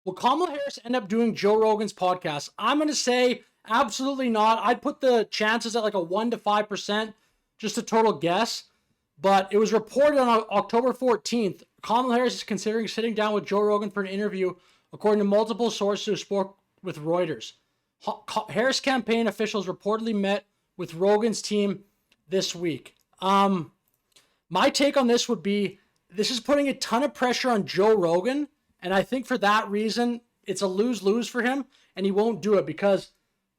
Will Kamala Harris end up doing Joe Rogan's podcast? I'm going to say absolutely not. I'd put the chances at like a 1 to 5%, just a total guess. But it was reported on October 14th, Kamala Harris is considering sitting down with Joe Rogan for an interview, according to multiple sources who spoke with Reuters. Harris campaign officials reportedly met with Rogan's team this week. My take on this would be, this is putting a ton of pressure on Joe Rogan, and I think for that reason, it's a lose-lose for him, and he won't do it, because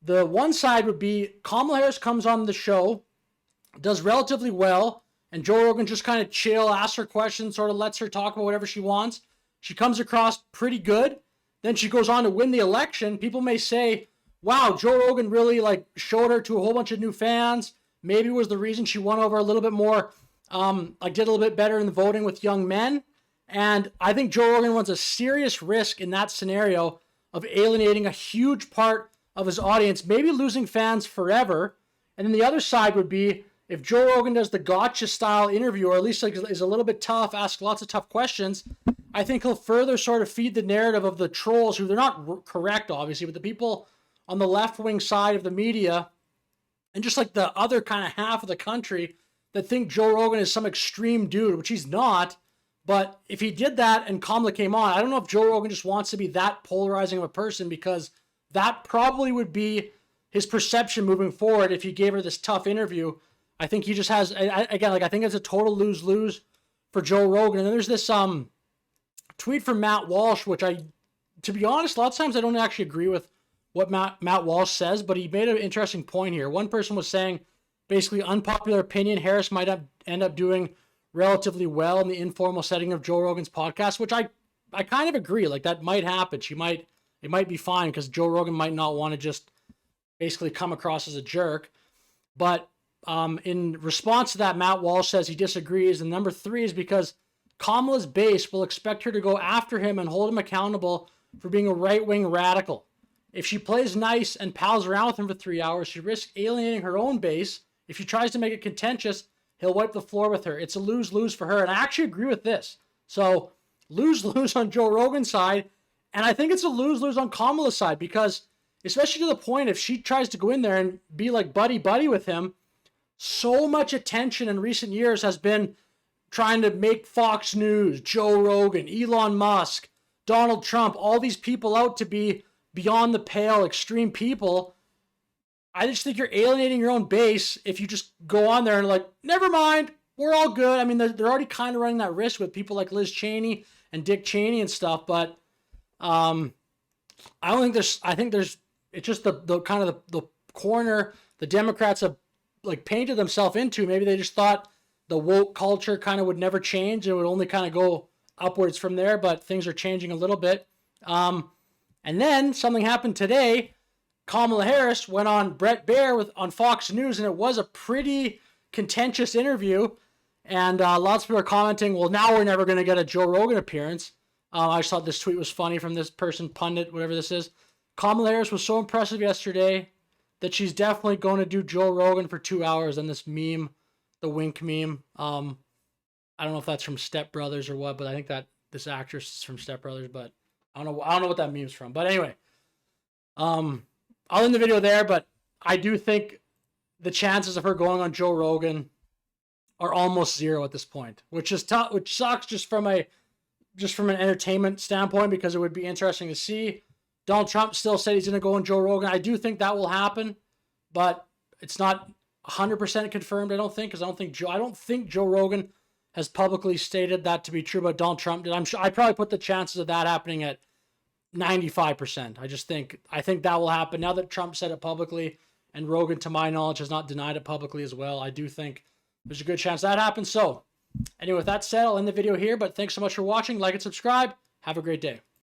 the one side would be Kamala Harris comes on the show, does relatively well, and Joe Rogan just kind of chill, asks her questions, sort of lets her talk about whatever she wants. She comes across pretty good. Then she goes on to win the election. People may say, wow, Joe Rogan really like showed her to a whole bunch of new fans. Maybe it was the reason she won over a little bit more, like did a little bit better in the voting with young men. And I think Joe Rogan runs a serious risk in that scenario of alienating a huge part of his audience, maybe losing fans forever. And then the other side would be, if Joe Rogan does the gotcha style interview, or at least like is a little bit tough, asks lots of tough questions, I think he'll further sort of feed the narrative of the trolls, who they're not correct, obviously, but the people on the left-wing side of the media, and just like the other kind of half of the country that think Joe Rogan is some extreme dude, which he's not. But if he did that and Kamala came on, I don't know if Joe Rogan just wants to be that polarizing of a person, because that probably would be his perception moving forward if he gave her this tough interview. I think he just has, again, like I think it's a total lose-lose for Joe Rogan. And then there's this tweet from Matt Walsh, which to be honest, a lot of times I don't actually agree with what Matt Walsh says, but he made an interesting point here. One person was saying, basically, unpopular opinion, Harris might end up doing relatively well in the informal setting of Joe Rogan's podcast, which I kind of agree. Like, that might happen. It might be fine, because Joe Rogan might not want to just basically come across as a jerk. But in response to that, Matt Walsh says he disagrees. And number 3 is because Kamala's base will expect her to go after him and hold him accountable for being a right-wing radical. If she plays nice and pals around with him for 3 hours, she risks alienating her own base. If she tries to make it contentious, he'll wipe the floor with her. It's a lose-lose for her. And I actually agree with this. So lose-lose on Joe Rogan's side. And I think it's a lose-lose on Kamala's side, because especially to the point, if she tries to go in there and be like buddy-buddy with him, so much attention in recent years has been trying to make Fox News, Joe Rogan, Elon Musk, Donald Trump, all these people out to be beyond the pale, extreme people. I just think you're alienating your own base if you just go on there and like, never mind, we're all good. I mean, they're already kind of running that risk with people like Liz Cheney and Dick Cheney and stuff, but I don't think it's just the kind of the corner the Democrats have like painted themselves into. Maybe they just thought the woke culture kind of would never change. It would only kind of go upwards from there, but things are changing a little bit. And then something happened today. Kamala Harris went on Brett Baer on Fox News, and it was a pretty contentious interview. And lots of people are commenting, well, now we're never going to get a Joe Rogan appearance. I just thought this tweet was funny from this person, pundit, whatever this is. Kamala Harris was so impressive yesterday that she's definitely going to do Joe Rogan for 2 hours. And this meme, the wink meme, I don't know if that's from Step Brothers or what, but I think that this actress is from Step Brothers, but I don't know what that meme's from. But anyway, I'll end the video there, but I do think the chances of her going on Joe Rogan are almost zero at this point, which is tough, which sucks just from an entertainment standpoint, because it would be interesting to see. Donald Trump still said he's going to go on Joe Rogan. I do think that will happen, but it's not 100% confirmed, I don't think, because I don't think Joe Rogan has publicly stated that to be true, but Donald Trump did. I probably put the chances of that happening at 95%. I think that will happen now that Trump said it publicly, and Rogan, to my knowledge, has not denied it publicly as well. I do think there's a good chance that happens. So anyway, with that said, I'll end the video here, but thanks so much for watching. Like and subscribe. Have a great day.